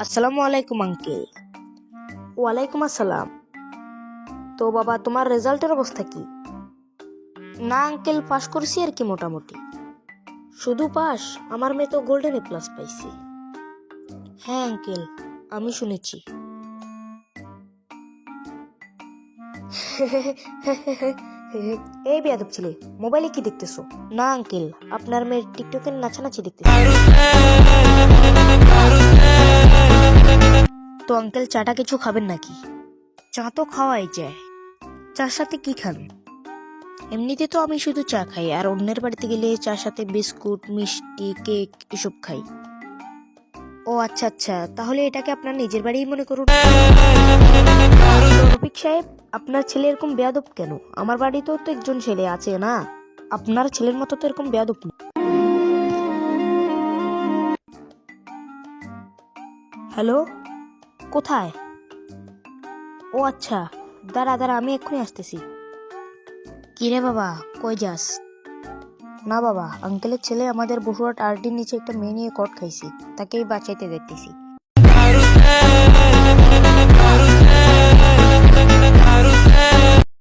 আসসালামু আলাইকুম আঙ্কেল। ওয়ালাইকুম আসসালাম। তো বাবা, তোমার রেজাল্টের অবস্থা কি? না আঙ্কেল, পাশ করছি আর কি মোটামুটি। শুধু পাস? আমার মেয়ে তো গোল্ডেন এ প্লাস পাইছি। হ্যাঁ আঙ্কেল, আমি শুনেছি। এই বেয়াদব ছেলে, মোবাইলে কি দেখতেছো? না আঙ্কেল, আপনার মেয়ের টিকটকের নাচানাচি দেখতেছি। তো আঙ্কেল, চাটা কিছু খাবেন নাকি? চা তো খাওয়াই যায়। চার সাথে কি খান? এমনিতে তো আমি শুধু চা খাই, আর অন্যের বাড়িতে গেলে চার সাথে বিস্কুট, মিষ্টি, কেক এসব খাই। ও আচ্ছা আচ্ছা, তাহলে এটাকে আপনার নিজের বাড়িই মনে করুন। রফিক সাহেব, আপনার ছেলে এরকম বেয়াদব কেন? আমার বাড়িতেও তো একজন ছেলে আছে না? আপনার ছেলের মতো তো এরকম বেয়াদব না। হ্যালো, কোথায়? ও আচ্ছা, দাঁড়া দাঁড়া, আমি এক্ষুনি আসতেছি। কিরে বাবা, কই যাস? না বাবা, আঙ্কেলের ছেলে আমাদের বসুরহাট আরডির নিচে একটা মেয়ে নিয়ে কট খাইছি, তাকেই বাঁচাইতে দেখতেছি।